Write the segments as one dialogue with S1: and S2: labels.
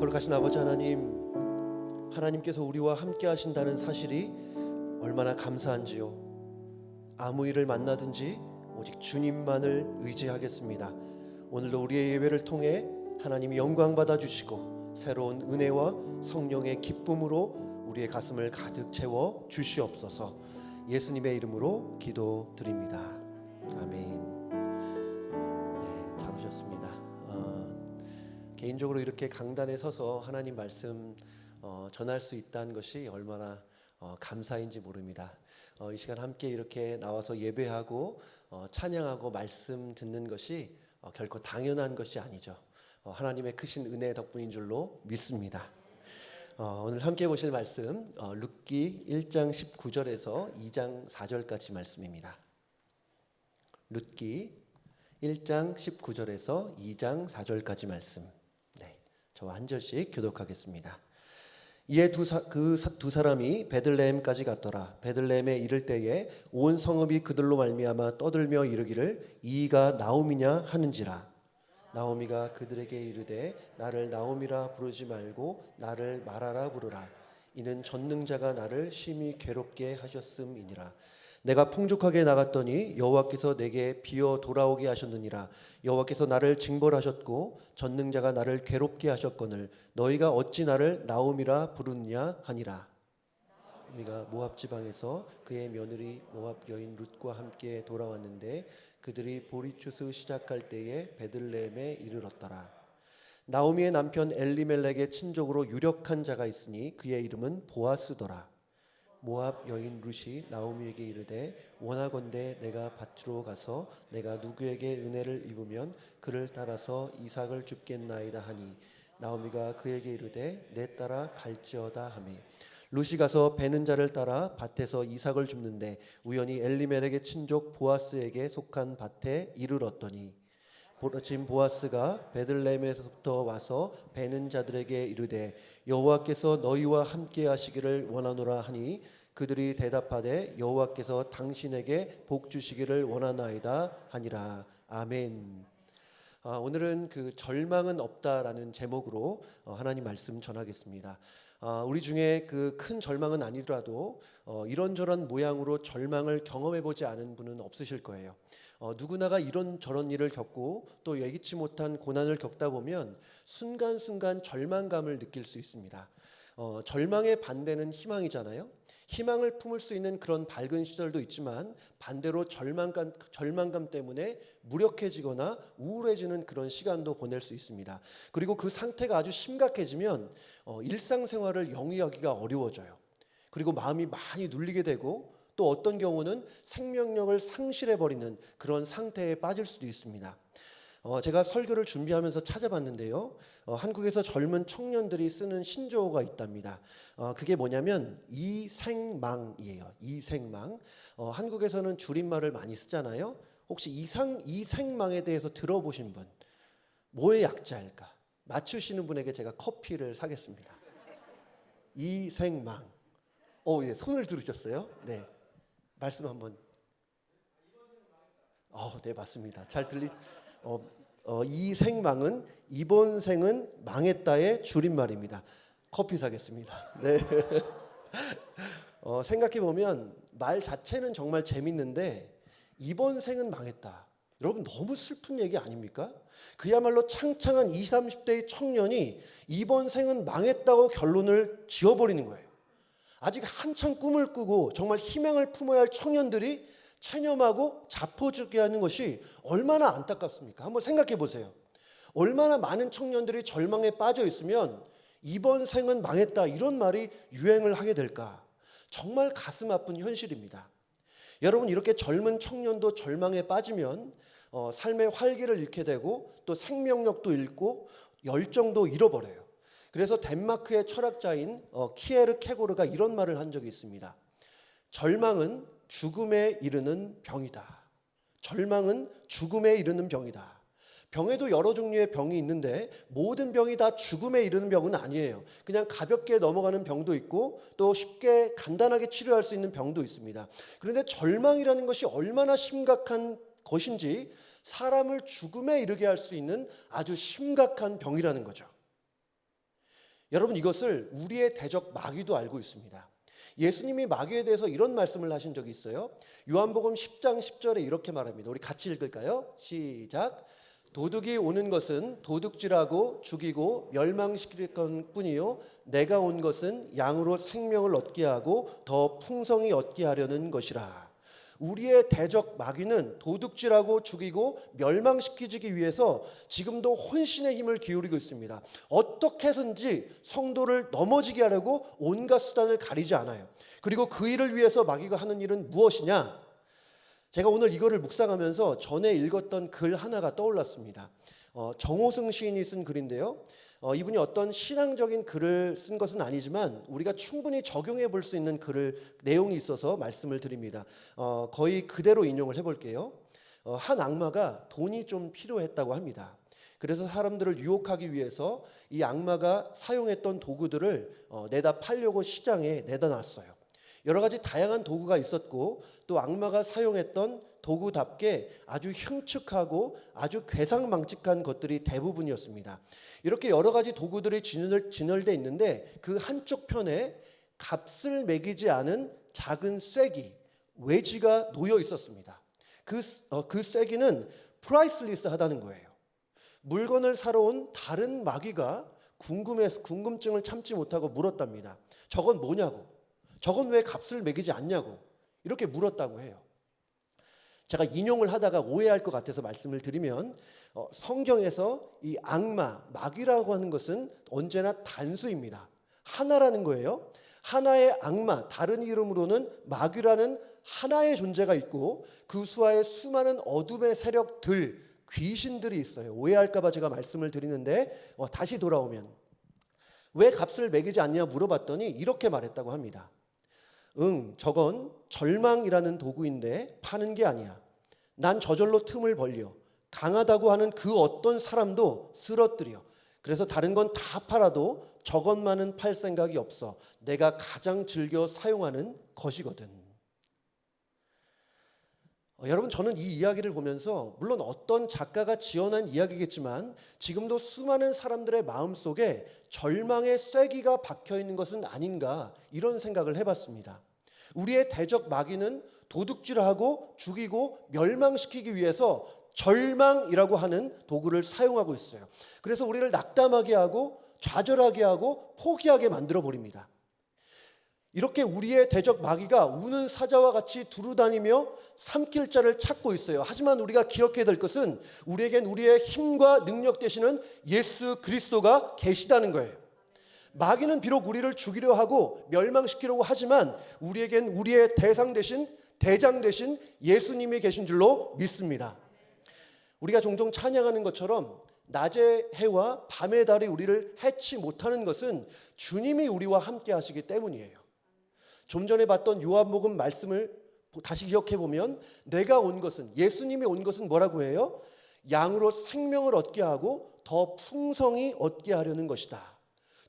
S1: 거룩하신 아버지 하나님, 하나님께서 우리와 함께 하신다는 사실이 얼마나 감사한지요. 아무 일을 만나든지 오직 주님만을 의지하겠습니다. 오늘도 우리의 예배를 통해 하나님이 영광 받아주시고 새로운 은혜와 성령의 기쁨으로 우리의 가슴을 가득 채워 주시옵소서. 예수님의 이름으로 기도드립니다. 아멘. 네, 잘 오셨습니다. 개인적으로 이렇게 강단에 서서 하나님 말씀 전할 수 있다는 것이 얼마나 감사인지 모릅니다. 이 시간 함께 이렇게 나와서 예배하고 찬양하고 말씀 듣는 것이 결코 당연한 것이 아니죠. 하나님의 크신 은혜 덕분인 줄로 믿습니다. 오늘 함께 보실 말씀 룻기 1장 19절에서 2장 4절까지 말씀입니다. 룻기 1장 19절에서 2장 4절까지 말씀. 네, 저와 한 절씩 교독하겠습니다. 이에 두 사람이 베들레헴까지 갔더라. 베들레헴에 이를 때에 온 성읍이 그들로 말미암아 떠들며 이르기를 이가 나옴이냐 하는지라. 나오미가 그들에게 이르되 나를 나오미라 부르지 말고 나를 마라라 부르라. 이는 전능자가 나를 심히 괴롭게 하셨음이니라. 내가 풍족하게 나갔더니 여호와께서 내게 비어 돌아오게 하셨느니라. 여호와께서 나를 징벌하셨고 전능자가 나를 괴롭게 하셨거늘 너희가 어찌 나를 나옴이라 부르느냐 하니라. 나오미가 모압 지방에서 그의 며느리 모압 여인 룻과 함께 돌아왔는데 그들이 보리추수 시작할 때에 베들레헴에 이르렀더라. 나오미의 남편 엘리멜렉의 친족으로 유력한 자가 있으니 그의 이름은 보아스더라. 모압 여인 룻이 나오미에게 이르되 원하건대 내가 밭으로 가서 내가 누구에게 은혜를 입으면 그를 따라서 이삭을 줍겠나이다 하니 나오미가 그에게 이르되 내 따라 갈지어다 하매 룻이 가서 베는 자를 따라 밭에서 이삭을 줍는데 우연히 엘리멜렉의 친족 보아스에게 속한 밭에 이르렀더니 지금 보아스가 베들레헴에서부터 와서 베는 자들에게 이르되 여호와께서 너희와 함께 하시기를 원하노라 하니 그들이 대답하되 여호와께서 당신에게 복 주시기를 원하나이다 하니라. 아멘. 오늘은 그 절망은 없다라는 제목으로 하나님 말씀 전하겠습니다. 우리 중에 그 큰 절망은 아니더라도 이런저런 모양으로 절망을 경험해 보지 않은 분은 없으실 거예요. 누구나가 이런저런 일을 겪고 또 예기치 못한 고난을 겪다 보면 순간순간 절망감을 느낄 수 있습니다. 절망의 반대는 희망이잖아요. 희망을 품을 수 있는 그런 밝은 시절도 있지만 반대로 절망감 때문에 무력해지거나 우울해지는 그런 시간도 보낼 수 있습니다. 그리고 그 상태가 아주 심각해지면 일상생활을 영위하기가 어려워져요. 그리고 마음이 많이 눌리게 되고 또 어떤 경우는 생명력을 상실해버리는 그런 상태에 빠질 수도 있습니다. 제가 설교를 준비하면서 찾아봤는데요. 한국에서 젊은 청년들이 쓰는 신조어가 있답니다. 그게 뭐냐면 이생망이에요. 이생망. 한국에서는 줄임말을 많이 쓰잖아요. 혹시 이생망에 대해서 들어보신 분? 뭐의 약자일까? 맞추시는 분에게 제가 커피를 사겠습니다. 이생망. 예, 손을 들으셨어요? 네. 말씀 한번. 네, 맞습니다. 잘 이 생망은 이번 생은 망했다의 줄임말입니다. 커피 사겠습니다. 네. 생각해 보면 말 자체는 정말 재밌는데 이번 생은 망했다. 여러분 너무 슬픈 얘기 아닙니까? 그야말로 창창한 20, 30대의 청년이 이번 생은 망했다고 결론을 지어버리는 거예요. 아직 한창 꿈을 꾸고 정말 희망을 품어야 할 청년들이 체념하고 자포자기 하는 것이 얼마나 안타깝습니까? 한번 생각해 보세요. 얼마나 많은 청년들이 절망에 빠져 있으면 이번 생은 망했다 이런 말이 유행을 하게 될까? 정말 가슴 아픈 현실입니다. 여러분 이렇게 젊은 청년도 절망에 빠지면 삶의 활기를 잃게 되고 또 생명력도 잃고 열정도 잃어버려요. 그래서 덴마크의 철학자인 키에르 케고르가 이런 말을 한 적이 있습니다. 절망은 죽음에 이르는 병이다. 절망은 죽음에 이르는 병이다. 병에도 여러 종류의 병이 있는데 모든 병이 다 죽음에 이르는 병은 아니에요. 그냥 가볍게 넘어가는 병도 있고 또 쉽게 간단하게 치료할 수 있는 병도 있습니다. 그런데 절망이라는 것이 얼마나 심각한 것인지 사람을 죽음에 이르게 할 수 있는 아주 심각한 병이라는 거죠. 여러분, 이것을 우리의 대적 마귀도 알고 있습니다. 예수님이 마귀에 대해서 이런 말씀을 하신 적이 있어요. 요한복음 10장 10절에 이렇게 말합니다. 우리 같이 읽을까요? 시작. 도둑이 오는 것은 도둑질하고 죽이고 멸망시킬 것뿐이요 내가 온 것은 양으로 생명을 얻게 하고 더 풍성히 얻게 하려는 것이라. 우리의 대적 마귀는 도둑질하고 죽이고 멸망시키기 위해서 지금도 혼신의 힘을 기울이고 있습니다. 어떻게 해서든지 성도를 넘어지게 하려고 온갖 수단을 가리지 않아요. 그리고 그 일을 위해서 마귀가 하는 일은 무엇이냐? 제가 오늘 이거를 묵상하면서 전에 읽었던 글 하나가 떠올랐습니다. 정호승 시인이 쓴 글인데요. 이분이 어떤 신앙적인 글을 쓴 것은 아니지만 우리가 충분히 적용해 볼 수 있는 내용이 있어서 말씀을 드립니다. 거의 그대로 인용을 해볼게요. 한 악마가 돈이 좀 필요했다고 합니다. 그래서 사람들을 유혹하기 위해서 이 악마가 사용했던 도구들을 내다 팔려고 시장에 내다 놨어요. 여러 가지 다양한 도구가 있었고 또 악마가 사용했던 도구답게 아주 흉측하고 아주 괴상망측한 것들이 대부분이었습니다. 이렇게 여러 가지 도구들이 진열되어 있는데 그 한쪽 편에 값을 매기지 않은 작은 쐐기, 외지가 놓여 있었습니다. 그 쐐기는 프라이슬리스하다는 거예요. 물건을 사러 온 다른 마귀가 궁금증을 참지 못하고 물었답니다. 저건 뭐냐고. 저건 왜 값을 매기지 않냐고 이렇게 물었다고 해요. 제가 인용을 하다가 오해할 것 같아서 말씀을 드리면 성경에서 이 악마, 마귀라고 하는 것은 언제나 단수입니다. 하나라는 거예요. 하나의 악마, 다른 이름으로는 마귀라는 하나의 존재가 있고 그 수하에 수많은 어둠의 세력들, 귀신들이 있어요. 오해할까 봐 제가 말씀을 드리는데 다시 돌아오면 왜 값을 매기지 않냐 물어봤더니 이렇게 말했다고 합니다. 저건 절망이라는 도구인데 파는 게 아니야. 난 저절로 틈을 벌려 강하다고 하는 그 어떤 사람도 쓰러뜨려. 그래서 다른 건 다 팔아도 저것만은 팔 생각이 없어. 내가 가장 즐겨 사용하는 것이거든. 여러분, 저는 이 이야기를 보면서 물론 어떤 작가가 지어낸 이야기겠지만 지금도 수많은 사람들의 마음속에 절망의 쐐기가 박혀있는 것은 아닌가 이런 생각을 해봤습니다. 우리의 대적 마귀는 도둑질하고 죽이고 멸망시키기 위해서 절망이라고 하는 도구를 사용하고 있어요. 그래서 우리를 낙담하게 하고 좌절하게 하고 포기하게 만들어 버립니다. 이렇게 우리의 대적 마귀가 우는 사자와 같이 두루다니며 삼킬 자를 찾고 있어요. 하지만 우리가 기억해야 될 것은 우리에겐 우리의 힘과 능력 되시는 예수 그리스도가 계시다는 거예요. 마귀는 비록 우리를 죽이려 하고 멸망시키려고 하지만 우리에겐 우리의 대장 되신 예수님이 계신 줄로 믿습니다. 우리가 종종 찬양하는 것처럼 낮의 해와 밤의 달이 우리를 해치 못하는 것은 주님이 우리와 함께 하시기 때문이에요. 좀 전에 봤던 요한복음 말씀을 다시 기억해 보면 내가 온 것은, 예수님이 온 것은 뭐라고 해요? 양으로 생명을 얻게 하고 더 풍성히 얻게 하려는 것이다.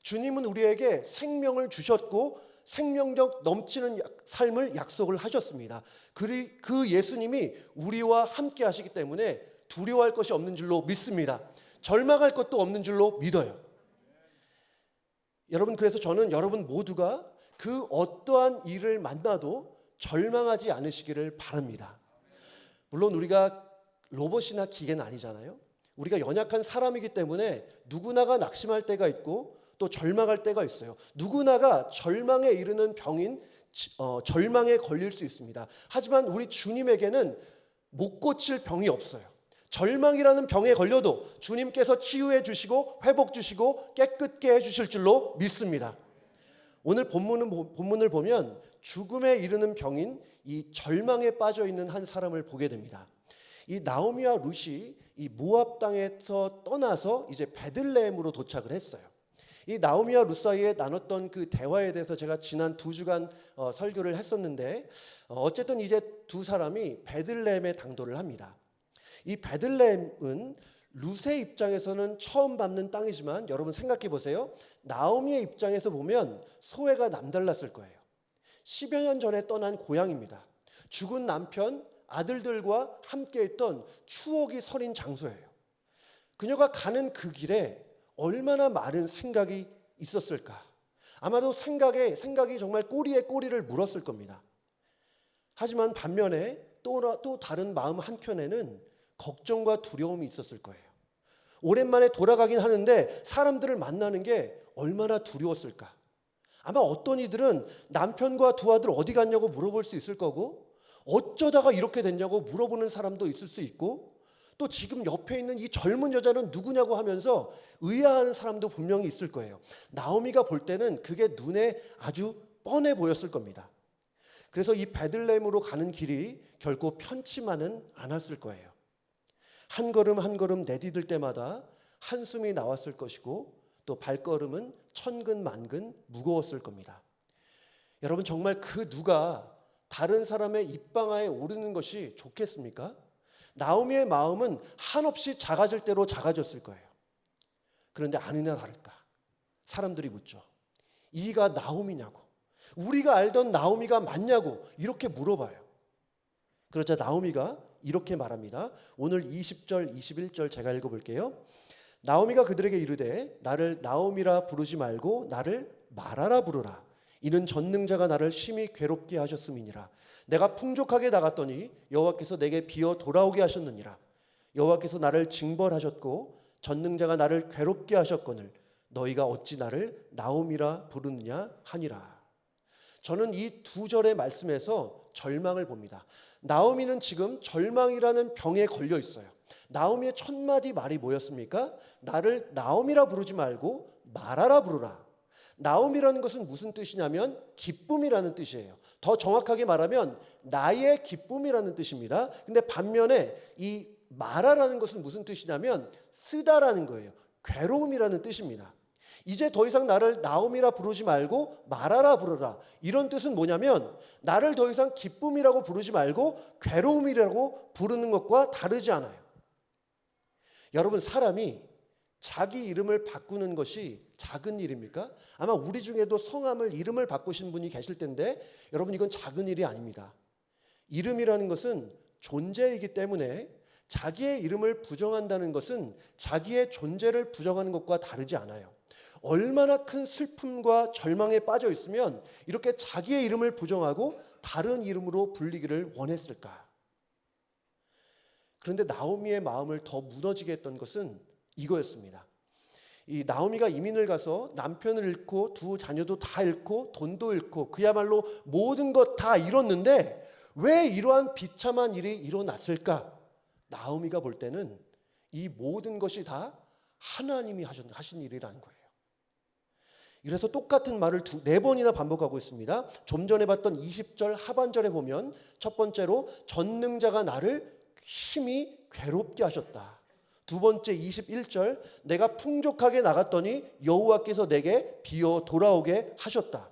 S1: 주님은 우리에게 생명을 주셨고 생명력 넘치는 삶을 약속을 하셨습니다. 그 예수님이 우리와 함께 하시기 때문에 두려워할 것이 없는 줄로 믿습니다. 절망할 것도 없는 줄로 믿어요. 여러분, 그래서 저는 여러분 모두가 그 어떠한 일을 만나도 절망하지 않으시기를 바랍니다. 물론 우리가 로봇이나 기계는 아니잖아요. 우리가 연약한 사람이기 때문에 누구나가 낙심할 때가 있고 또 절망할 때가 있어요. 누구나가 절망에 이르는 병인 절망에 걸릴 수 있습니다. 하지만 우리 주님에게는 못 고칠 병이 없어요. 절망이라는 병에 걸려도 주님께서 치유해 주시고 회복 주시고 깨끗게 해 주실 줄로 믿습니다. 오늘 본문을 보면 죽음에 이르는 병인 이 절망에 빠져 있는 한 사람을 보게 됩니다. 이 나오미와 룻이 이 모압 땅에서 떠나서 이제 베들레헴으로 도착을 했어요. 이 나오미와 룻 사이에 나눴던 그 대화에 대해서 제가 지난 2주간 설교를 했었는데 어쨌든 이제 두 사람이 베들레헴에 당도를 합니다. 이 베들레헴은 룻의 입장에서는 처음 밟는 땅이지만 여러분 생각해 보세요. 나오미의 입장에서 보면 소회가 남달랐을 거예요. 10여 년 전에 떠난 고향입니다. 죽은 남편, 아들들과 함께 있던 추억이 서린 장소예요. 그녀가 가는 그 길에 얼마나 많은 생각이 있었을까? 아마도 생각이 정말 꼬리에 꼬리를 물었을 겁니다. 하지만 반면에 또 다른 마음 한켠에는 걱정과 두려움이 있었을 거예요. 오랜만에 돌아가긴 하는데 사람들을 만나는 게 얼마나 두려웠을까? 아마 어떤 이들은 남편과 두 아들 어디 갔냐고 물어볼 수 있을 거고, 어쩌다가 이렇게 됐냐고 물어보는 사람도 있을 수 있고, 또 지금 옆에 있는 이 젊은 여자는 누구냐고 하면서 의아한 사람도 분명히 있을 거예요. 나오미가 볼 때는 그게 눈에 아주 뻔해 보였을 겁니다. 그래서 이 베들레헴으로 가는 길이 결코 편치만은 않았을 거예요. 한 걸음 한 걸음 내디딜 때마다 한숨이 나왔을 것이고, 또 발걸음은 천근만근 무거웠을 겁니다. 여러분, 정말 그 누가 다른 사람의 입방아에 오르는 것이 좋겠습니까? 나오미의 마음은 한없이 작아질 대로 작아졌을 거예요. 그런데 아니나 다를까, 사람들이 묻죠. 이가 나오미냐고, 우리가 알던 나오미가 맞냐고 이렇게 물어봐요. 그러자 나오미가 이렇게 말합니다. 오늘 20절 21절 제가 읽어볼게요. 나오미가 그들에게 이르되 나를 나오미라 부르지 말고 나를 마라라 부르라. 이는 전능자가 나를 심히 괴롭게 하셨음이니라. 내가 풍족하게 나갔더니 여호와께서 내게 비어 돌아오게 하셨느니라. 여호와께서 나를 징벌하셨고 전능자가 나를 괴롭게 하셨거늘 너희가 어찌 나를 나오미라 부르느냐 하니라. 저는 이 두 절의 말씀에서 절망을 봅니다. 나오미는 지금 절망이라는 병에 걸려 있어요. 나오미의 첫 마디 말이 뭐였습니까? 나를 나오미라 부르지 말고 마라라 부르라. 나오미라는 것은 무슨 뜻이냐면 기쁨이라는 뜻이에요. 더 정확하게 말하면 나의 기쁨이라는 뜻입니다. 근데 반면에 이 마라라는 것은 무슨 뜻이냐면 쓰다라는 거예요. 괴로움이라는 뜻입니다. 이제 더 이상 나를 나오미라 부르지 말고 마라라 부르라. 이런 뜻은 뭐냐면 나를 더 이상 기쁨이라고 부르지 말고 괴로움이라고 부르는 것과 다르지 않아요. 여러분, 사람이 자기 이름을 바꾸는 것이 작은 일입니까? 아마 우리 중에도 성함을 이름을 바꾸신 분이 계실 텐데 여러분, 이건 작은 일이 아닙니다. 이름이라는 것은 존재이기 때문에 자기의 이름을 부정한다는 것은 자기의 존재를 부정하는 것과 다르지 않아요. 얼마나 큰 슬픔과 절망에 빠져 있으면 이렇게 자기의 이름을 부정하고 다른 이름으로 불리기를 원했을까? 그런데 나오미의 마음을 더 무너지게 했던 것은 이거였습니다. 이 나오미가 이민을 가서 남편을 잃고 두 자녀도 다 잃고 돈도 잃고 그야말로 모든 것 다 잃었는데 왜 이러한 비참한 일이 일어났을까? 나오미가 볼 때는 이 모든 것이 다 하나님이 하신 일이라는 거예요. 이래서 똑같은 말을 네 번이나 반복하고 있습니다. 좀 전에 봤던 20절 하반절에 보면 첫 번째로 전능자가 나를 심히 괴롭게 하셨다. 두 번째 21절 내가 풍족하게 나갔더니 여호와께서 내게 비어 돌아오게 하셨다.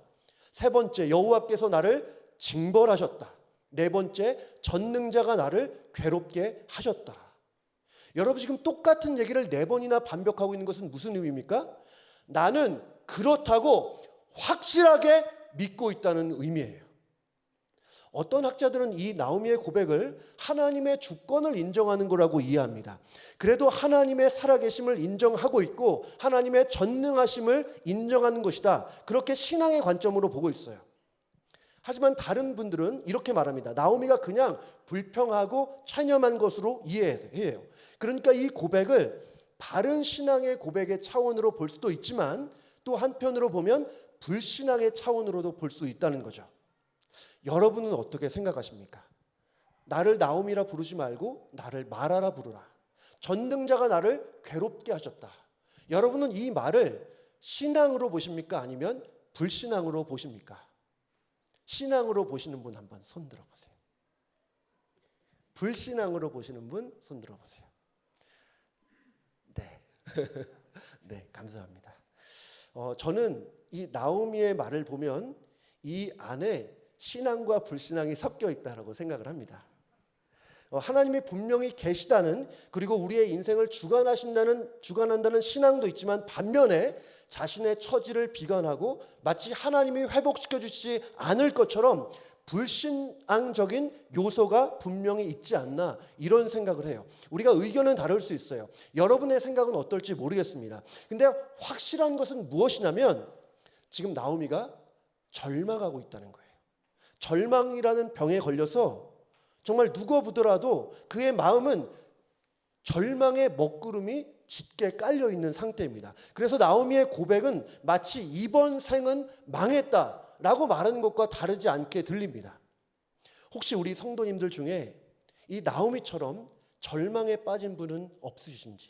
S1: 세 번째 여호와께서 나를 징벌하셨다. 네 번째 전능자가 나를 괴롭게 하셨다. 여러분, 지금 똑같은 얘기를 네 번이나 반복하고 있는 것은 무슨 의미입니까? 나는 그렇다고 확실하게 믿고 있다는 의미예요. 어떤 학자들은 이 나오미의 고백을 하나님의 주권을 인정하는 거라고 이해합니다. 그래도 하나님의 살아계심을 인정하고 있고 하나님의 전능하심을 인정하는 것이다. 그렇게 신앙의 관점으로 보고 있어요. 하지만 다른 분들은 이렇게 말합니다. 나오미가 그냥 불평하고 체념한 것으로 이해해요. 그러니까 이 고백을 바른 신앙의 고백의 차원으로 볼 수도 있지만 또 한편으로 보면 불신앙의 차원으로도 볼 수 있다는 거죠. 여러분은 어떻게 생각하십니까? 나를 나오미라 부르지 말고 나를 마라라 부르라. 전능자가 나를 괴롭게 하셨다. 여러분은 이 말을 신앙으로 보십니까? 아니면 불신앙으로 보십니까? 신앙으로 보시는 분 한번 손 들어보세요. 불신앙으로 보시는 분 손 들어보세요. 네. 네, 감사합니다. 저는 이 나오미의 말을 보면 이 안에 신앙과 불신앙이 섞여 있다고 생각을 합니다. 하나님이 분명히 계시다는, 그리고 우리의 인생을 주관한다는 신앙도 있지만 반면에 자신의 처지를 비관하고 마치 하나님이 회복시켜 주시지 않을 것처럼 불신앙적인 요소가 분명히 있지 않나, 이런 생각을 해요. 우리가 의견은 다를 수 있어요. 여러분의 생각은 어떨지 모르겠습니다. 근데 확실한 것은 무엇이냐면 지금 나오미가 절망하고 있다는 거예요. 절망이라는 병에 걸려서 정말 누가 보더라도 그의 마음은 절망의 먹구름이 짙게 깔려있는 상태입니다. 그래서 나오미의 고백은 마치 이번 생은 망했다라고 말하는 것과 다르지 않게 들립니다. 혹시 우리 성도님들 중에 이 나오미처럼 절망에 빠진 분은 없으신지?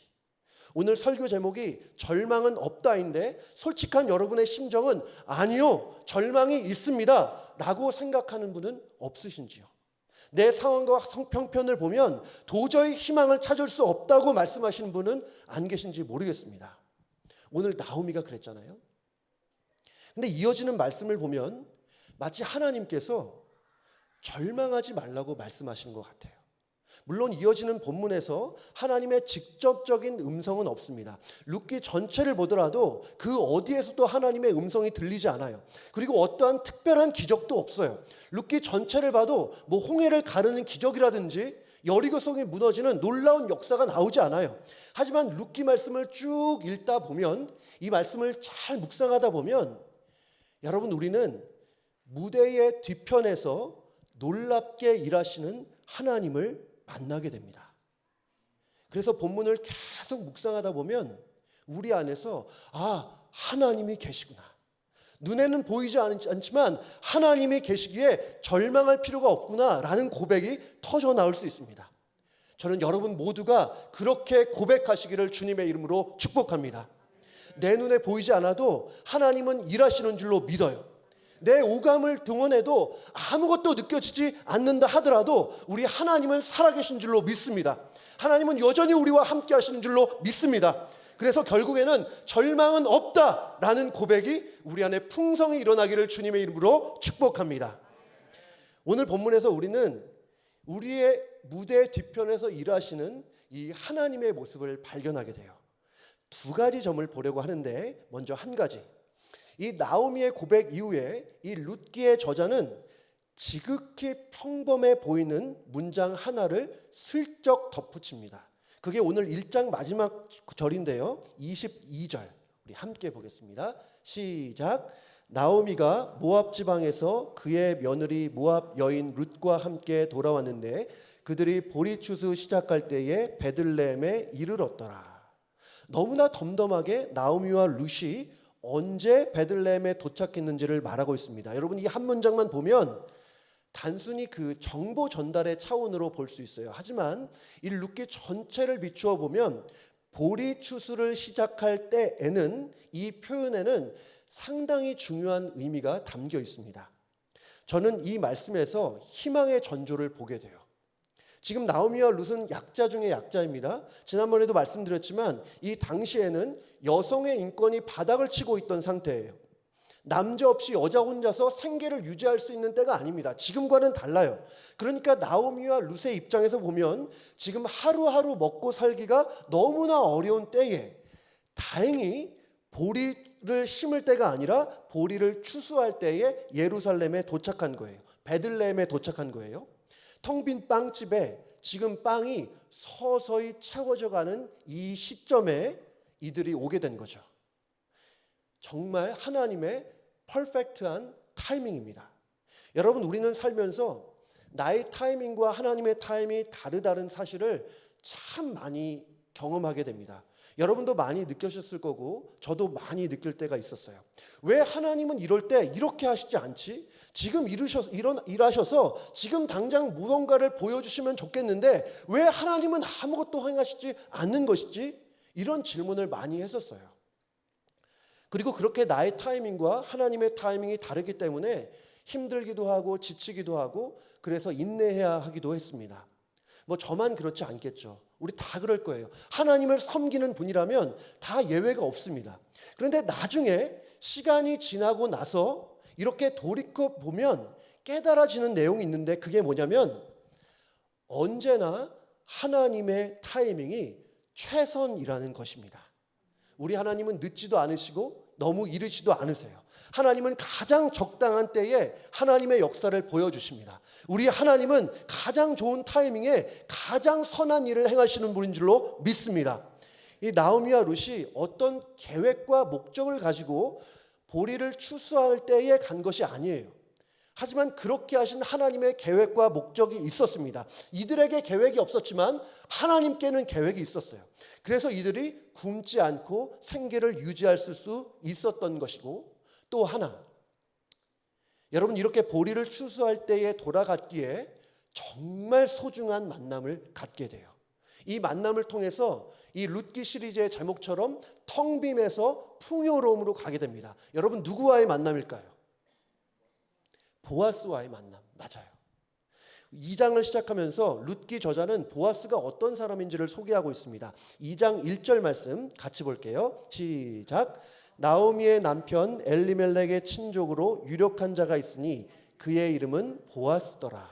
S1: 오늘 설교 제목이 절망은 없다인데 솔직한 여러분의 심정은 아니요, 절망이 있습니다 라고 생각하는 분은 없으신지요? 내 상황과 형편을 보면 도저히 희망을 찾을 수 없다고 말씀하시는 분은 안 계신지 모르겠습니다. 오늘 나오미가 그랬잖아요. 근데 이어지는 말씀을 보면 마치 하나님께서 절망하지 말라고 말씀하시는 것 같아요. 물론 이어지는 본문에서 하나님의 직접적인 음성은 없습니다. 룻기 전체를 보더라도 그 어디에서도 하나님의 음성이 들리지 않아요. 그리고 어떠한 특별한 기적도 없어요. 룻기 전체를 봐도 뭐 홍해를 가르는 기적이라든지 여리고성이 무너지는 놀라운 역사가 나오지 않아요. 하지만 룻기 말씀을 쭉 읽다 보면, 이 말씀을 잘 묵상하다 보면 여러분, 우리는 무대의 뒤편에서 놀랍게 일하시는 하나님을 만나게 됩니다. 그래서 본문을 계속 묵상하다 보면 우리 안에서 하나님이 계시구나, 눈에는 보이지 않지만 하나님이 계시기에 절망할 필요가 없구나 라는 고백이 터져 나올 수 있습니다. 저는 여러분 모두가 그렇게 고백하시기를 주님의 이름으로 축복합니다. 내 눈에 보이지 않아도 하나님은 일하시는 줄로 믿어요. 내 오감을 동원해도 아무것도 느껴지지 않는다 하더라도 우리 하나님은 살아계신 줄로 믿습니다. 하나님은 여전히 우리와 함께 하시는 줄로 믿습니다. 그래서 결국에는 절망은 없다라는 고백이 우리 안에 풍성히 일어나기를 주님의 이름으로 축복합니다. 오늘 본문에서 우리는 우리의 무대 뒤편에서 일하시는 이 하나님의 모습을 발견하게 돼요. 두 가지 점을 보려고 하는데, 먼저 한 가지, 이 나오미의 고백 이후에 이 룻기의 저자는 지극히 평범해 보이는 문장 하나를 슬쩍 덧붙입니다. 그게 오늘 1장 마지막 절인데요, 22절 우리 함께 보겠습니다. 시작. 나오미가 모압 지방에서 그의 며느리 모압 여인 룻과 함께 돌아왔는데 그들이 보리추수 시작할 때에 베들레헴에 이르렀더라. 너무나 덤덤하게 나오미와 룻이 언제 베들레헴에 도착했는지를 말하고 있습니다. 여러분, 이 한 문장만 보면 단순히 그 정보 전달의 차원으로 볼 수 있어요. 하지만 이 룻기 전체를 비추어 보면 보리 추수를 시작할 때에는, 이 표현에는 상당히 중요한 의미가 담겨 있습니다. 저는 이 말씀에서 희망의 전조를 보게 돼요. 지금 나오미와 룻은 약자 중에 약자입니다. 지난번에도 말씀드렸지만 이 당시에는 여성의 인권이 바닥을 치고 있던 상태예요. 남자 없이 여자 혼자서 생계를 유지할 수 있는 때가 아닙니다. 지금과는 달라요. 그러니까 나오미와 룻의 입장에서 보면 지금 하루하루 먹고 살기가 너무나 어려운 때에 다행히 보리를 심을 때가 아니라 보리를 추수할 때에 예루살렘에 도착한 거예요. 베들레헴에 도착한 거예요. 텅 빈 빵집에 지금 빵이 서서히 채워져 가는 이 시점에 이들이 오게 된 거죠. 정말 하나님의 퍼펙트한 타이밍입니다. 여러분, 우리는 살면서 나의 타이밍과 하나님의 타이밍이 다르다는 사실을 참 많이 경험하게 됩니다. 여러분도 많이 느끼셨을 거고 저도 많이 느낄 때가 있었어요. 왜 하나님은 이럴 때 이렇게 하시지 않지? 지금 일하셔서 지금 당장 무언가를 보여주시면 좋겠는데 왜 하나님은 아무것도 행하시지 않는 것이지? 이런 질문을 많이 했었어요. 그리고 그렇게 나의 타이밍과 하나님의 타이밍이 다르기 때문에 힘들기도 하고 지치기도 하고 그래서 인내해야 하기도 했습니다. 뭐 저만 그렇지 않겠죠. 우리 다 그럴 거예요. 하나님을 섬기는 분이라면 다 예외가 없습니다. 그런데 나중에 시간이 지나고 나서 이렇게 돌이켜 보면 깨달아지는 내용이 있는데 그게 뭐냐면 언제나 하나님의 타이밍이 최선이라는 것입니다. 우리 하나님은 늦지도 않으시고 너무 이르시도 않으세요. 하나님은 가장 적당한 때에 하나님의 역사를 보여주십니다. 우리 하나님은 가장 좋은 타이밍에 가장 선한 일을 행하시는 분인 줄로 믿습니다. 이 나오미와 룻이 어떤 계획과 목적을 가지고 보리를 추수할 때에 간 것이 아니에요. 하지만 그렇게 하신 하나님의 계획과 목적이 있었습니다. 이들에게 계획이 없었지만 하나님께는 계획이 있었어요. 그래서 이들이 굶지 않고 생계를 유지할 수 있었던 것이고, 또 하나, 여러분, 이렇게 보리를 추수할 때에 돌아갔기에 정말 소중한 만남을 갖게 돼요. 이 만남을 통해서 이 룻기 시리즈의 제목처럼 텅 빔에서 풍요로움으로 가게 됩니다. 여러분, 누구와의 만남일까요? 보아스와의 만남. 맞아요. 2장을 시작하면서 룻기 저자는 보아스가 어떤 사람인지를 소개하고 있습니다. 2장 1절 말씀 같이 볼게요. 시작. 나오미의 남편 엘리멜렉의 친족으로 유력한 자가 있으니 그의 이름은 보아스더라.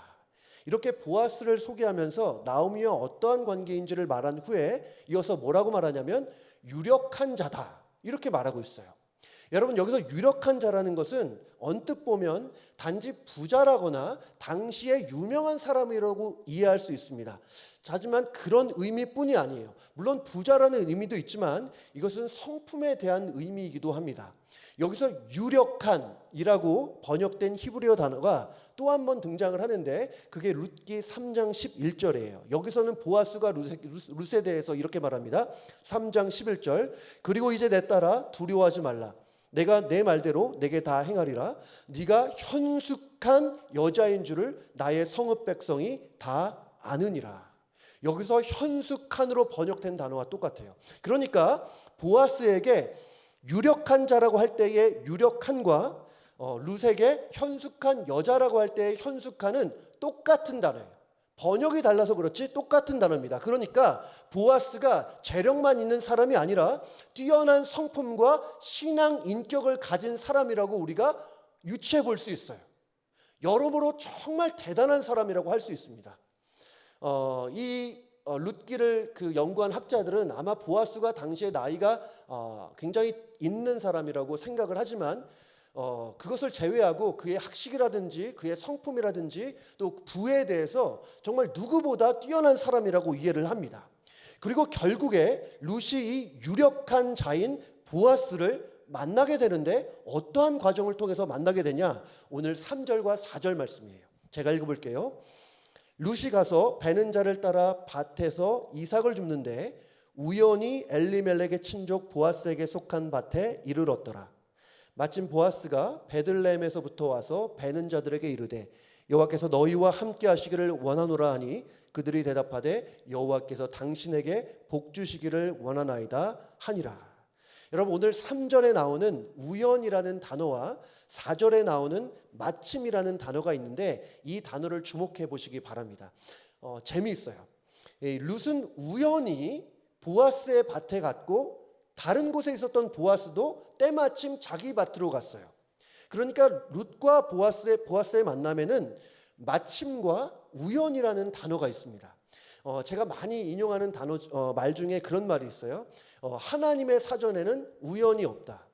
S1: 이렇게 보아스를 소개하면서 나오미와 어떠한 관계인지를 말한 후에 이어서 뭐라고 말하냐면 유력한 자다, 이렇게 말하고 있어요. 여러분, 여기서 유력한 자라는 것은 언뜻 보면 단지 부자라거나 당시에 유명한 사람이라고 이해할 수 있습니다. 하지만 그런 의미뿐이 아니에요. 물론 부자라는 의미도 있지만 이것은 성품에 대한 의미이기도 합니다. 여기서 유력한이라고 번역된 히브리어 단어가 또 한 번 등장을 하는데 그게 룻기 3장 11절이에요. 여기서는 보아스가 룻에 대해서 이렇게 말합니다. 3장 11절. 그리고 이제 내 딸아 두려워하지 말라. 내가 내 말대로 내게 다 행하리라. 네가 현숙한 여자인 줄을 나의 성읍 백성이 다 아느니라. 여기서 현숙한으로 번역된 단어와 똑같아요. 그러니까 보아스에게 유력한 자라고 할 때의 유력한과 룻에게 현숙한 여자라고 할 때의 현숙한은 똑같은 단어예요. 번역이 달라서 그렇지 똑같은 단어입니다. 그러니까 보아스가 재력만 있는 사람이 아니라 뛰어난 성품과 신앙 인격을 가진 사람이라고 우리가 유추해 볼 수 있어요. 여러모로 정말 대단한 사람이라고 할 수 있습니다. 룻기를 연구한 학자들은 아마 보아스가 당시에 나이가 굉장히 있는 사람이라고 생각을 하지만 그것을 제외하고 그의 학식이라든지 그의 성품이라든지 또 부에 대해서 정말 누구보다 뛰어난 사람이라고 이해를 합니다. 그리고 결국에 룻이 이 유력한 자인 보아스를 만나게 되는데 어떠한 과정을 통해서 만나게 되냐? 오늘 3절과 4절 말씀이에요. 제가 읽어볼게요. 룻이 가서 베는 자를 따라 밭에서 이삭을 줍는데 우연히 엘리멜렉의 친족 보아스에게 속한 밭에 이르렀더라. 마침 보아스가 베들레헴에서부터 와서 베는 자들에게 이르되 여호와께서 너희와 함께 하시기를 원하노라 하니 그들이 대답하되 여호와께서 당신에게 복 주시기를 원하나이다 하니라. 여러분, 오늘 3절에 나오는 우연이라는 단어와 4절에 나오는 마침이라는 단어가 있는데 이 단어를 주목해 보시기 바랍니다. 재미있어요. 룻은 우연히 보아스의 밭에 갔고 다른 곳에 있었던 보아스도 때마침 자기 밭으로 갔어요. 그러니까 룻과 보아스의 만남에는 마침과 우연이라는 단어가 있습니다. 제가 많이 인용하는 말 중에 그런 말이 있어요. 하나님의 사전에는 우연이 없다.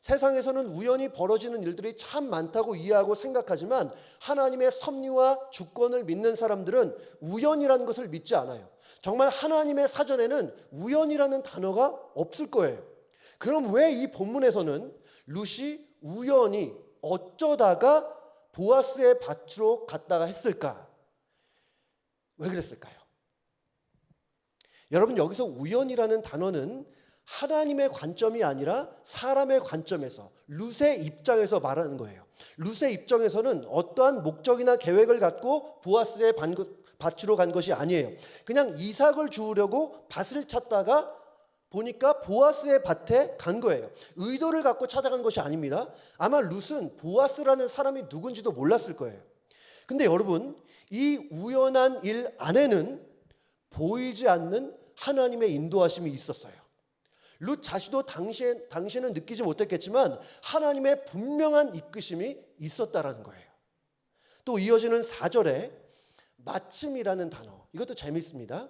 S1: 세상에서는 우연히 벌어지는 일들이 참 많다고 이해하고 생각하지만 하나님의 섭리와 주권을 믿는 사람들은 우연이라는 것을 믿지 않아요. 정말 하나님의 사전에는 우연이라는 단어가 없을 거예요. 그럼 왜 이 본문에서는 룻이 우연히 어쩌다가 보아스의 밭으로 갔다가 했을까? 왜 그랬을까요? 여러분, 여기서 우연이라는 단어는 하나님의 관점이 아니라 사람의 관점에서 룻의 입장에서 말하는 거예요. 룻의 입장에서는 어떠한 목적이나 계획을 갖고 보아스의 밭으로 간 것이 아니에요. 그냥 이삭을 주우려고 밭을 찾다가 보니까 보아스의 밭에 간 거예요. 의도를 갖고 찾아간 것이 아닙니다. 아마 룻은 보아스라는 사람이 누군지도 몰랐을 거예요. 근데 여러분, 이 우연한 일 안에는 보이지 않는 하나님의 인도하심이 있었어요. 룻 자신도 당시에는 느끼지 못했겠지만 하나님의 분명한 이끄심이 있었다라는 거예요. 또 이어지는 4절에 마침이라는 단어, 이것도 재밌습니다.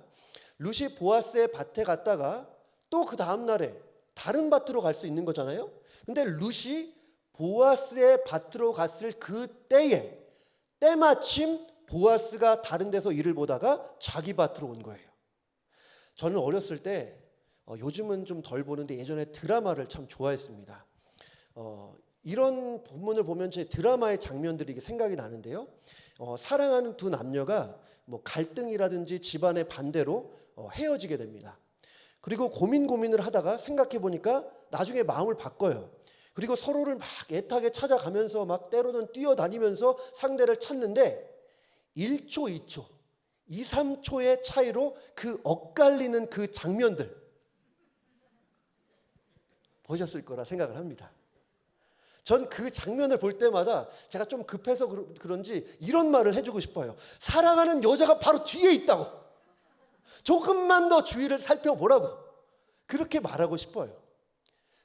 S1: 룻이 보아스의 밭에 갔다가 또 그 다음 날에 다른 밭으로 갈 수 있는 거잖아요. 근데 룻이 보아스의 밭으로 갔을 그 때에 때마침 보아스가 다른 데서 일을 보다가 자기 밭으로 온 거예요. 저는 어렸을 때 요즘은 좀 덜 보는데 예전에 드라마를 참 좋아했습니다. 이런 본문을 보면 제 드라마의 장면들이 생각이 나는데요. 사랑하는 두 남녀가 뭐 갈등이라든지 집안의 반대로 헤어지게 됩니다. 그리고 고민을 하다가 생각해 보니까 나중에 마음을 바꿔요. 그리고 서로를 막 애타게 찾아가면서 막 때로는 뛰어다니면서 상대를 찾는데 1초, 2초, 2, 3초의 차이로 그 엇갈리는 그 장면들 보셨을 거라 생각을 합니다. 전 그 장면을 볼 때마다 제가 좀 급해서 그런지 이런 말을 해주고 싶어요. 사랑하는 여자가 바로 뒤에 있다고. 조금만 더 주위를 살펴보라고. 그렇게 말하고 싶어요.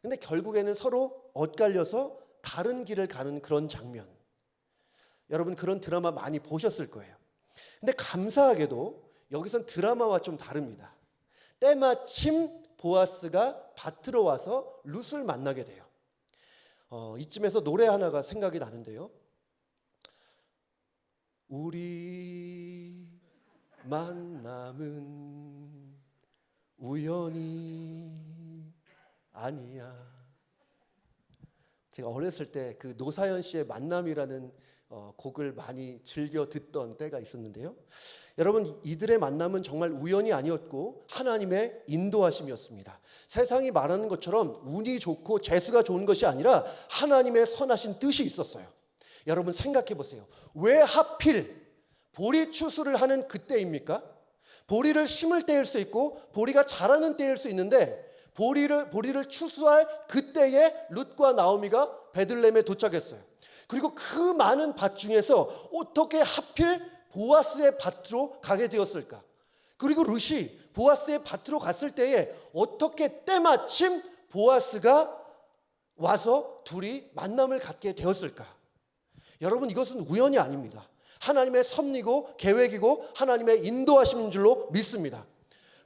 S1: 근데 결국에는 서로 엇갈려서 다른 길을 가는 그런 장면. 여러분 그런 드라마 많이 보셨을 거예요. 근데 감사하게도 여기선 드라마와 좀 다릅니다. 때마침 보아스가 밭으로 와서 룻을 만나게 돼요. 이쯤에서 노래 하나가 생각이 나는데요. 우리 만남은 우연이 아니야. 제가 어렸을 때 그 노사연 씨의 만남이라는 곡을 많이 즐겨 듣던 때가 있었는데요. 여러분 이들의 만남은 정말 우연이 아니었고 하나님의 인도하심이었습니다. 세상이 말하는 것처럼 운이 좋고 재수가 좋은 것이 아니라 하나님의 선하신 뜻이 있었어요. 여러분 생각해 보세요. 왜 하필 보리 추수를 하는 그때입니까? 보리를 심을 때일 수 있고 보리가 자라는 때일 수 있는데 보리를 추수할 그때에 룻과 나오미가 베들레헴에 도착했어요. 그리고 그 많은 밭 중에서 어떻게 하필 보아스의 밭으로 가게 되었을까? 그리고 룻이 보아스의 밭으로 갔을 때에 어떻게 때마침 보아스가 와서 둘이 만남을 갖게 되었을까? 여러분 이것은 우연이 아닙니다. 하나님의 섭리고 계획이고 하나님의 인도하심인 줄로 믿습니다.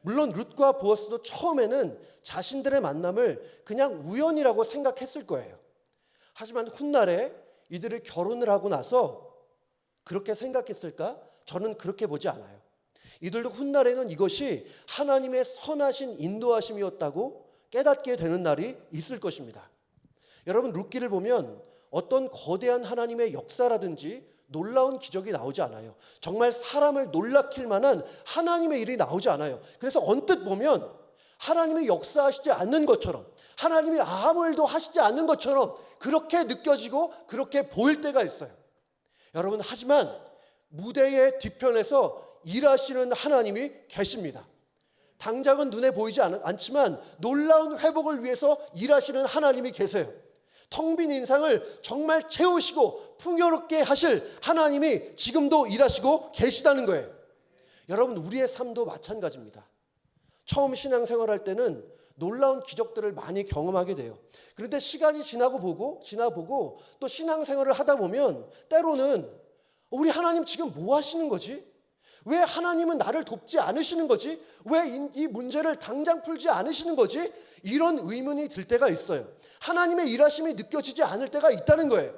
S1: 물론 룻과 보아스도 처음에는 자신들의 만남을 그냥 우연이라고 생각했을 거예요. 하지만 훗날에 이들이 결혼을 하고 나서 그렇게 생각했을까? 저는 그렇게 보지 않아요. 이들도 훗날에는 이것이 하나님의 선하신 인도하심이었다고 깨닫게 되는 날이 있을 것입니다. 여러분 룻기를 보면 어떤 거대한 하나님의 역사라든지 놀라운 기적이 나오지 않아요. 정말 사람을 놀라킬 만한 하나님의 일이 나오지 않아요. 그래서 언뜻 보면 하나님이 역사하시지 않는 것처럼 하나님이 아무 일도 하시지 않는 것처럼 그렇게 느껴지고 그렇게 보일 때가 있어요. 여러분 하지만 무대의 뒤편에서 일하시는 하나님이 계십니다. 당장은 눈에 보이지 않지만 놀라운 회복을 위해서 일하시는 하나님이 계세요. 텅 빈 인상을 정말 채우시고 풍요롭게 하실 하나님이 지금도 일하시고 계시다는 거예요. 여러분 우리의 삶도 마찬가지입니다. 처음 신앙생활할 때는 놀라운 기적들을 많이 경험하게 돼요. 그런데 시간이 지나고 또 신앙생활을 하다 보면 때로는 우리 하나님 지금 뭐 하시는 거지? 왜 하나님은 나를 돕지 않으시는 거지? 왜 이 문제를 당장 풀지 않으시는 거지? 이런 의문이 들 때가 있어요. 하나님의 일하심이 느껴지지 않을 때가 있다는 거예요.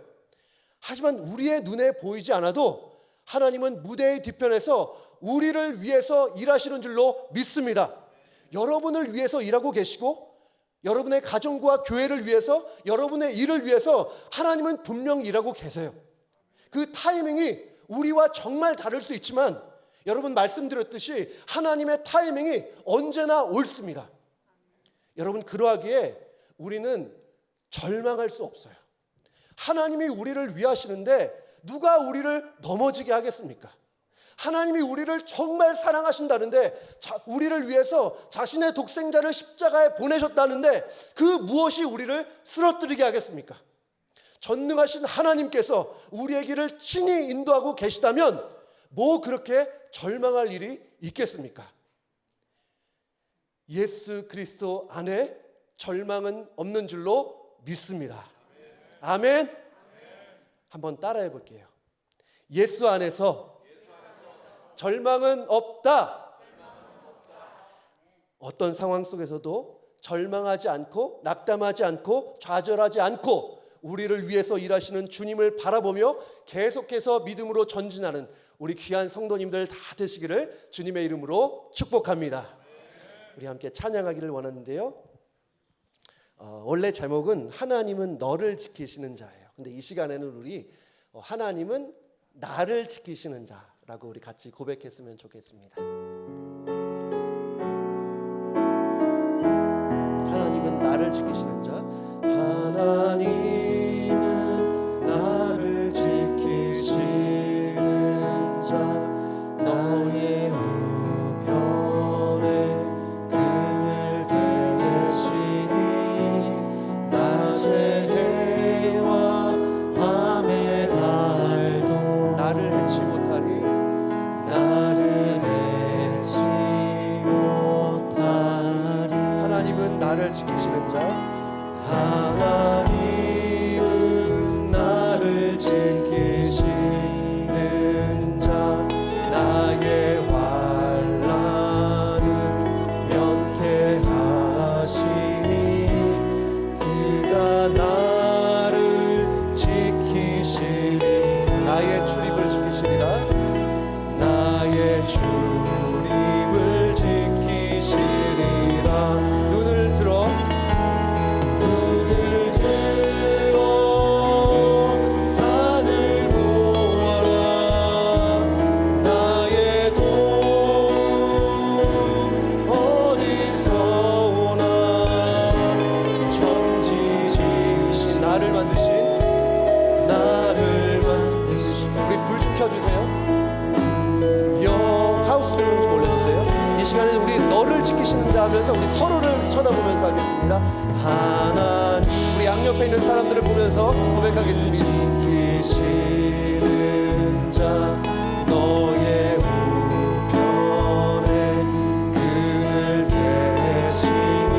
S1: 하지만 우리의 눈에 보이지 않아도 하나님은 무대의 뒤편에서 우리를 위해서 일하시는 줄로 믿습니다. 여러분을 위해서 일하고 계시고 여러분의 가정과 교회를 위해서 여러분의 일을 위해서 하나님은 분명히 일하고 계세요. 그 타이밍이 우리와 정말 다를 수 있지만 여러분 말씀드렸듯이 하나님의 타이밍이 언제나 옳습니다. 여러분 그러하기에 우리는 절망할 수 없어요. 하나님이 우리를 위하시는데 누가 우리를 넘어지게 하겠습니까? 하나님이 우리를 정말 사랑하신다는데 우리를 위해서 자신의 독생자를 십자가에 보내셨다는데 그 무엇이 우리를 쓰러뜨리게 하겠습니까? 전능하신 하나님께서 우리의 길을 친히 인도하고 계시다면 뭐 그렇게 절망할 일이 있겠습니까? 예수 그리스도 안에 절망은 없는 줄로 믿습니다. 아멘. 한번 따라해 볼게요. 예수 안에서 절망은 없다. 어떤 상황 속에서도 절망하지 않고 낙담하지 않고 좌절하지 않고 우리를 위해서 일하시는 주님을 바라보며 계속해서 믿음으로 전진하는 우리 귀한 성도님들 다 되시기를 주님의 이름으로 축복합니다. 우리 함께 찬양하기를 원하는데요. 원래 제목은 하나님은 너를 지키시는 자예요. 근데 이 시간에는 우리 하나님은 나를 지키시는 자라고 우리 같이 고백했으면 좋겠습니다. 하나님은 나를 지키시는 자. 하나님은 나를 지키시는 자. 너의 우편에 그늘 대시니 낮에 해와 밤에 달도 나를 해치 못하리. 나를 해치 못하리. 하나님은 나를 지키시는 자. 하나님은 나를 지키시는 자. 나의 환난을 면케하시니 그가 나를 지키시리. 나의 출입을 지키시리라. 나의 출입을 지키시리라. 눈을 들어 산을 보아라. 나의 도움 어디서 오나. 천지 지으신 나를 만드신 우리 불 좀 켜주세요. 하우스 좀 올려주세요. 이 시간에 우리 너를 지키시는 자 하면서 우리 서로를 쳐다보면서 하겠습니다. 하나님, 우리 양옆에 있는 사람들을 보면서 고백하겠습니다. 지키시는 자. 너의 우편에 그늘 대시니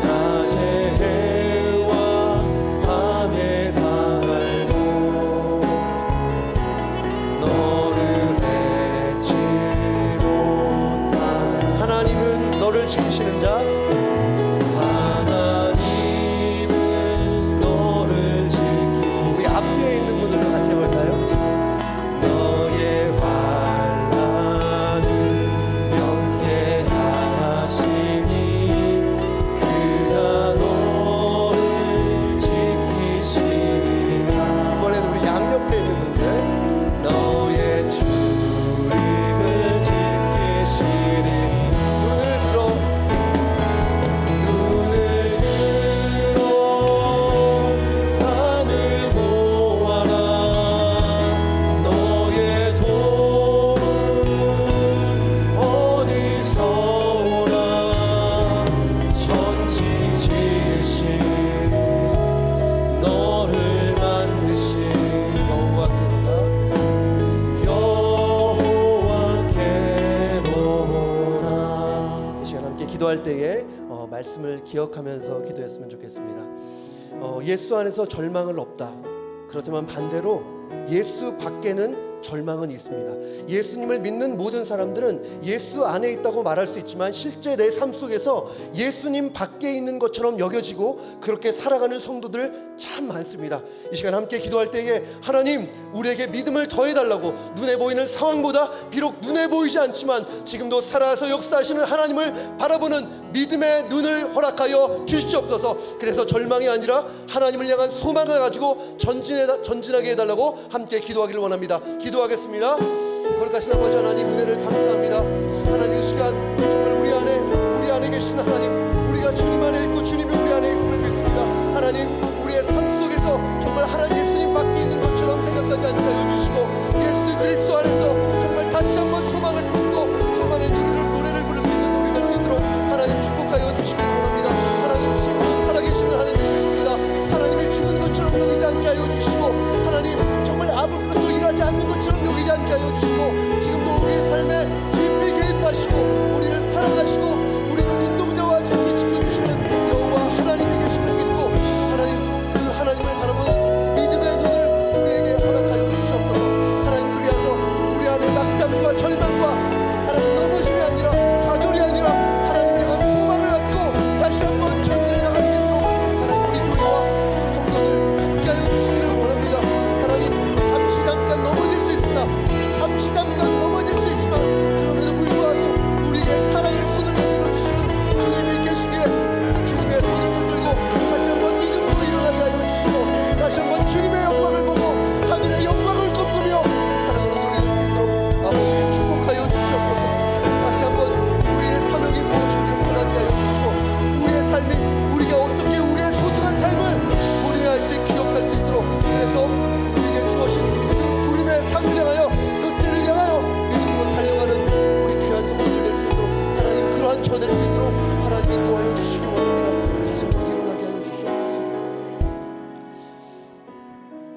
S1: 낮에 해와 밤에 달도 너를 해치 못한. 하나님은 너를 지키시는 자. 하나님은 너를 지키시는. 우리 앞뒤에 있는 분들도 같이 해볼까요? 너의 환난을 면케하시니 그가 너를 지키시리라. 이번에는 우리 양옆에 있는 분들. 너의 출입을 지키시리. 눈을 들어 산을 보아라. 너의 도움 어디서 오나. 천지 지으신 너를 만드신 여호와께로다. 이 시간 함께 기도할 때에 말씀을 기억하면서 기도했으면 좋겠습니다. 예수 안에서 절망은 없다. 그렇지만 반대로 예수 밖에는 절망은 있습니다. 예수님을 믿는 모든 사람들은 예수 안에 있다고 말할 수 있지만 실제 내 삶 속에서 예수님 밖에 있는 것처럼 여겨지고 그렇게 살아가는 성도들 참 많습니다. 이 시간 함께 기도할 때에 하나님, 우리에게 믿음을 더해달라고, 눈에 보이는 상황보다 비록 눈에 보이지 않지만 지금도 살아서 역사하시는 하나님을 바라보는 믿음의 눈을 허락하여 주시옵소서. 그래서 절망이 아니라 하나님을 향한 소망을 가지고 전진하게 해달라고 함께 기도하기를 원합니다. 기도하겠습니다. 거룩하신 아버지 하나님, 은혜를 감사합니다. 하나님, 이 시간 정말 우리 안에 계신 하나님, 우리가 주님 안에 있고 주님이 우리 안에 있음을 믿습니다. 하나님, 우리의 삶 속에서 정말 하나님 예수님 밖에 있는 것처럼 생각하지 않게 하여 주시고 예수 그리스도 안에서 정말 다시 한번 소망을 품고 소망의 노래를 부를 수 있는 우리 될 수 있도록 하나님 축복하여 주시기 원합니다. 하나님, 지금 살아계시는 하나님 믿습니다. 하나님이 죽은 것처럼 여기지 않게 하여 주시고 하나님, 정말 아무것도 일하지 않는 것처럼 여기지 않게 하여 주시고 지금도 우리의 삶에 깊이 개입하시고 우리를 사랑하시고 우리 눈동자와 지켜주시는 여호와 하나님이 계심을 믿고 하나님, 그 하나님을 바라보는 믿음의 눈을 우리에게 허락하여 주시옵소서. 하나님, 그리하서 우리 안에 낙담과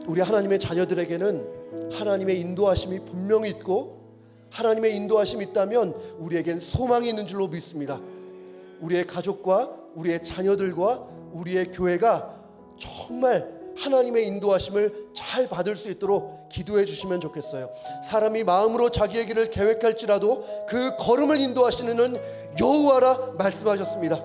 S1: 우리 하나님의 자녀들에게는 하나님의 인도하심이 분명히 있고, 하나님의 인도하심이 있다면 우리에겐 소망이 있는 줄로 믿습니다. 우리의 가족과 우리의 자녀들과 우리의 교회가 정말 하나님의 인도하심을 잘 받을 수 있도록 기도해 주시면 좋겠어요. 사람이 마음으로 자기의 길을 계획할지라도 그 걸음을 인도하시는 이는 여호와라 말씀하셨습니다.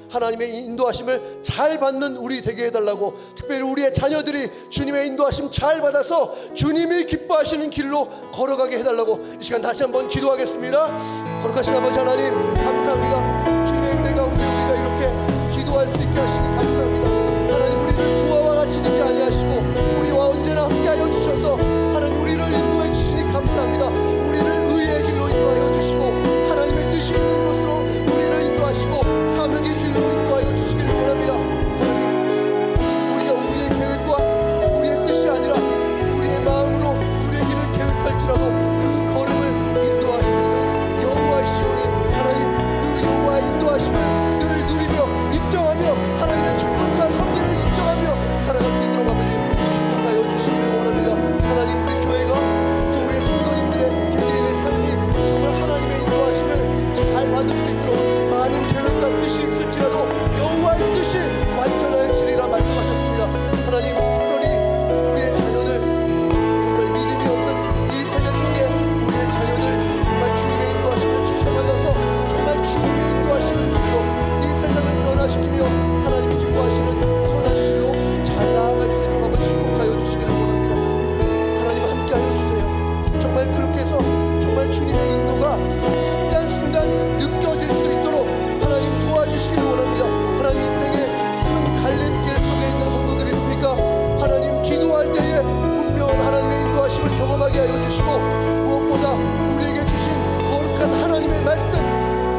S1: 하나님의 인도하심을 잘 받는 우리 되게 해달라고, 특별히 우리의 자녀들이 주님의 인도하심 잘 받아서 주님이 기뻐하시는 길로 걸어가게 해달라고 이 시간 다시 한번 기도하겠습니다. 거룩하신 아버지 하나님, 감사합니다. 주님의 은혜 가운데 우리가 이렇게 기도할 수 있게 하시니 감사합니다. 하나님, 우리를 부하와 같이 두지 아니하시고 우리와 언제나 함께하여 주셔서 하나님 우리를 인도해 주시니 감사합니다. 우리를 의의 길로 인도하여 주시고 하나님의 뜻이 있는 곳으로 우리를 인도하시고 사명의 길로 인도하여 주시기를 원합니다. 하나님, 우리가 우리의 계획과 우리의 뜻이 아니라 우리의 마음으로 우리의 길을 계획할지라도 그 걸음을 인도하시는 여호와이시오니 하나님, 그 여호와의 인도하심을 늘 누리며 인정하며 하나님의 축복과 섭리를 인정하며 살아갈 수 있도록 아버지 축복하여 주시기를 원합니다. 하나님, 우리 교회가 또 우리의 성도님들의 개개인의 삶이 정말 하나님의 인도하심을 잘 받을 수 있도록 많은 계획과 뜻이 있을지라도 여호와의 뜻이 완전하여지리라 말씀하셨습니다. 하나님, 특별히 우리의 자녀들, 정말 믿음이 없는 이 세대 속에 우리의 자녀들 정말 주님의 인도하심을 잘 받아서 정말 주님의 인도하시는 길로 이 세상을 변화시키며 하나님이 기뻐하시는 선한 길로 잘 나아갈 수 있도록 아버지 축복하여 주시기를 원합니다. 하나님, 함께하여 주세요. 정말 그렇게 해서 정말 주님의 인도가 순간순간 느껴질 수 있도록 하나님 도와주시기를 원합니다. 하나님, 인생의 큰 갈림길 속에 있는 성도들이 있습니까? 하나님, 기도할 때에 분명한 하나님의 인도하심을 경험하게 하여 주시고, 무엇보다 우리에게 주신 거룩한 하나님의 말씀,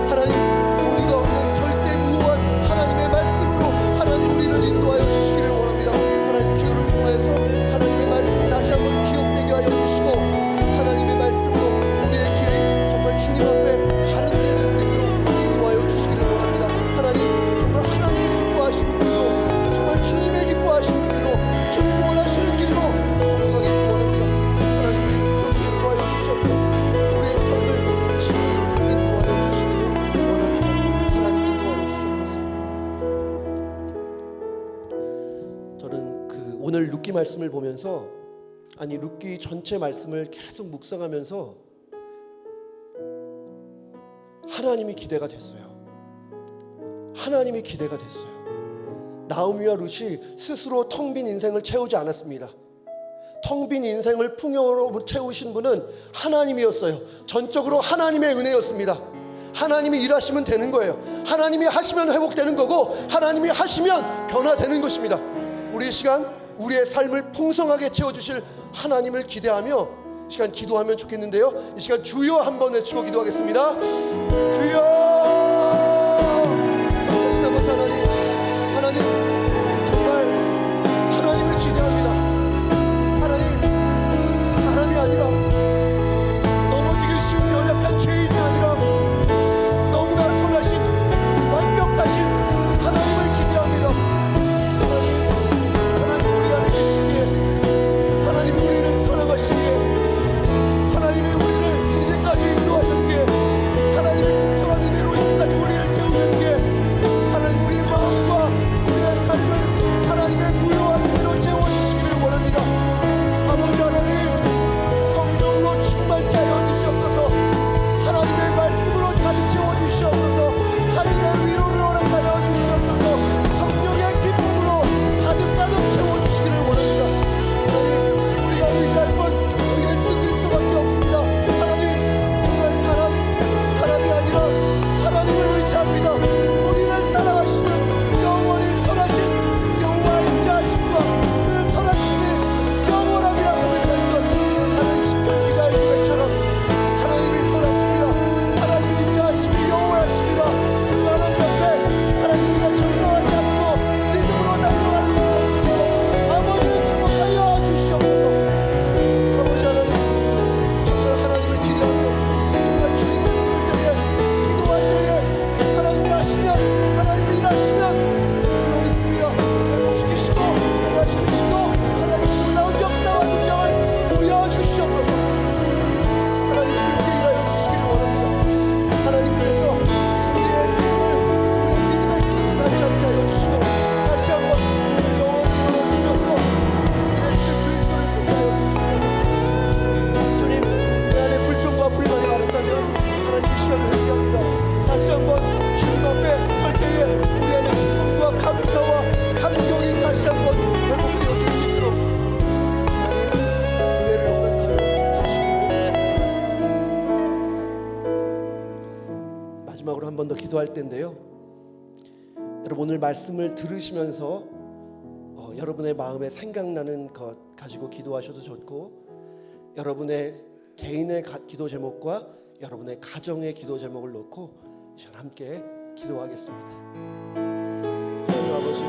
S1: 하나님 우리가 없는 절대 무오한 하나님의 말씀으로 하나님 우리를 인도하여 주시기를 원합니다. 하나님, 기도를 통하여서 하나님의 말씀이 다시 한번 기억되게 하여 주시고 하나님의 말씀으로 우리의 길이 정말 주님 앞에 바른 길 될 수 있도록 인도하여 주시기를 원합니다. 하나님, 정말 하나님의 기뻐하시는 길로, 정말 주님의 기뻐하시는 길로, 주님 원하시는 길로 걸어가기를 원합니다. 하나님, 우리를 그렇게 인도하여 주셨고 우리의 삶을 잘 인도하여 주시기를 원합니다. 하나님, 인도하여 주셨소서. 저는 오늘 룻기 말씀을 보면서, 아니 룻기 전체 말씀을 계속 묵상하면서 하나님이 기대가 됐어요. 하나님이 기대가 됐어요. 나오미와 룻이 스스로 텅 빈 인생을 채우지 않았습니다. 텅 빈 인생을 풍요로 채우신 분은 하나님이었어요. 전적으로 하나님의 은혜였습니다. 하나님이 일하시면 되는 거예요. 하나님이 하시면 회복되는 거고, 하나님이 하시면 변화되는 것입니다. 우리 이 시간 우리의 삶을 풍성하게 채워주실 하나님을 기대하며 이 시간 기도하면 좋겠는데요. 이 시간 주여 한번 외치고 기도하겠습니다. 주여! 하나님, 하나님, 정말 하나님을 기대합니다. 하나님, 사람이 아니라, 넘어지기 쉬운 연약한 죄인이 아니라 너무나 선하신 완벽하신 하나님을 기대합니다. 하나님 우리 안에 계시기에, 하나님 우리를 사랑하시기에, 하나님이 우리를 이제까지 인도하셨기에, 하나님의 풍성한 은혜로 더 기도할 텐데요. 여러분 오늘 말씀을 들으시면서 여러분의 마음에 생각나는 것 가지고 기도하셔도 좋고, 여러분의 개인의 기도 제목과 여러분의 가정의 기도 제목을 놓고 이 시간 함께 기도하겠습니다. 하나님 아버지,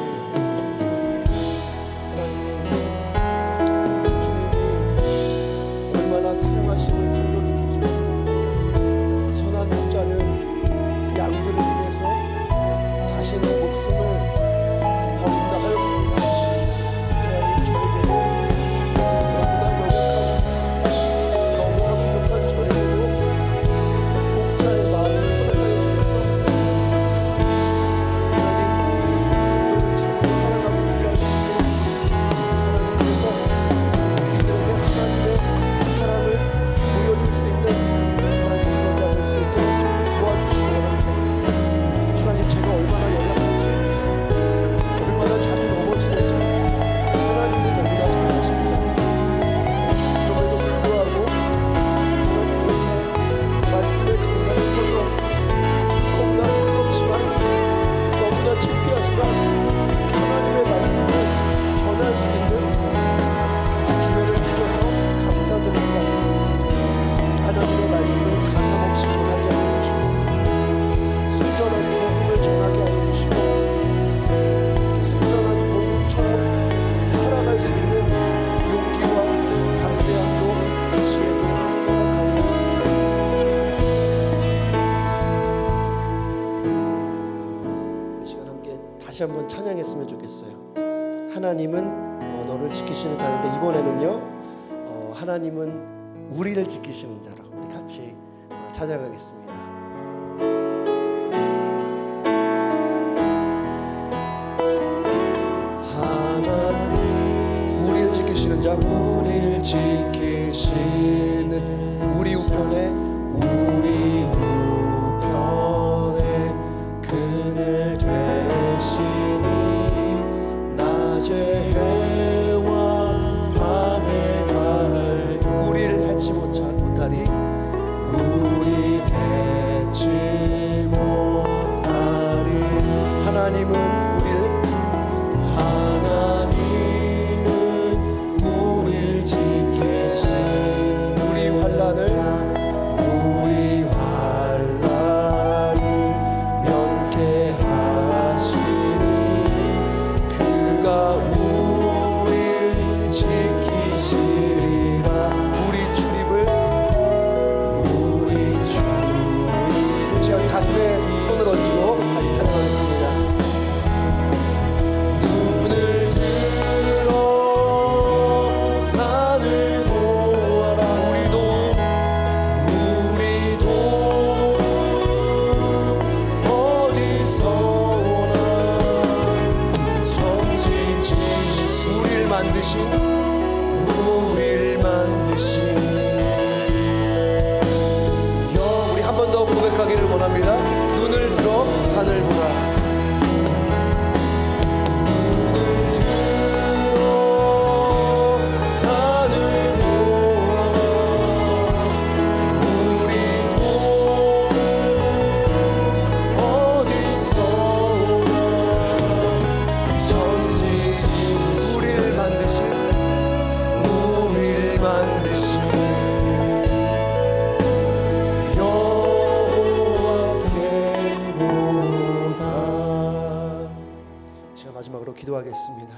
S1: 하나님 주님이 얼마나 사랑하시는 성도들인지, 선한 목자는 양들을 위해서 자신의 목숨을 버린다 하였습니다. 하나님 저에게도 너무나 연약한, 너무나 부족한 저에게도 목자의 마음을 허락하여 주셔서 하나님 그들을 참으로 사랑하고 일할 수 있도록 하나님 그래서 이들에게 하나님의 사랑을 보여줄 수 있는 하나님 그런 자 될 수 있도록 도와주시기 바랍니다. 하나님 제가 얼마나 연약한지, 얼마나 자주 넘어지는지 하나님은 너무나 잘 아십니다. 그럼에도 불구하고 하나님 이렇게 말씀의 강단에 서서 너무나 부끄럽지만 너무나 창피하지만 하나님의 말씀을 전할 수 있는 기회를 주셔서 감사드립니다. 하나님의 말씀을 가감없이 전하게 하여 주시고, 순전한 복음을 전하게 하여 주시고, 순전한 복음처럼 살아갈 수 있는 용기와 담대함도 지혜도 허락하여 주시옵소서. 이 시간 함께 다시 한번 찬양했으면 좋겠어요. 하나님은 너를 지키시는 자인데, 이번에는요 하나님은 우리를 지키시는 자로 우리 같이 찾아가겠습니다. 하나님 우리를 지키시는 자, 우리를 지키시는 우리 우편에 그늘 되시니 낮에 해와 밤에 달 우리를 해치 못하리, 우리를 해치 못하리. 하나님은 우리를 지키시, 우리 환난을 면케하시니 그가 우리를 지키시리라. 우리 출입을 가슴에 손을 얹고 다시 찬양하겠습니다. 눈을 들어 산을 보아라. 우리 도움 어디서 오나. 천지지신 우리를 만드신 우리 한 번 더 고백하기를 원합니다. 눈을 들어 산을 보라. 마지막으로 기도하겠습니다.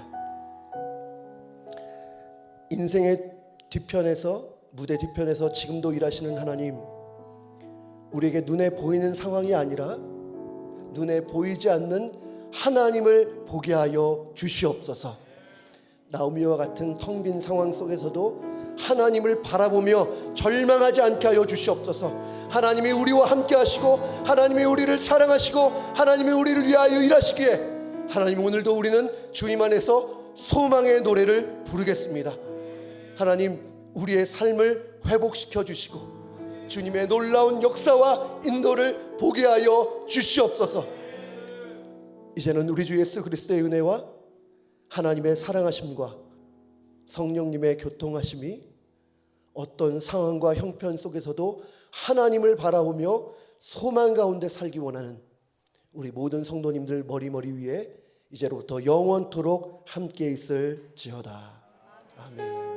S1: 인생의 뒤편에서, 무대 뒤편에서 지금도 일하시는 하나님, 우리에게 눈에 보이는 상황이 아니라 눈에 보이지 않는 하나님을 보게 하여 주시옵소서. 나오미와 같은 텅 빈 상황 속에서도 하나님을 바라보며 절망하지 않게 하여 주시옵소서. 하나님이 우리와 함께 하시고, 하나님이 우리를 사랑하시고, 하나님이 우리를 위하여 일하시기에 하나님, 오늘도 우리는 주님 안에서 소망의 노래를 부르겠습니다. 하나님, 우리의 삶을 회복시켜 주시고 주님의 놀라운 역사와 인도를 보게 하여 주시옵소서. 이제는 우리 주 예수 그리스도의 은혜와 하나님의 사랑하심과 성령님의 교통하심이 어떤 상황과 형편 속에서도 하나님을 바라보며 소망 가운데 살기 원하는 우리 모든 성도님들 머리 위에 이제로부터 영원토록 함께 있을지어다. 아멘.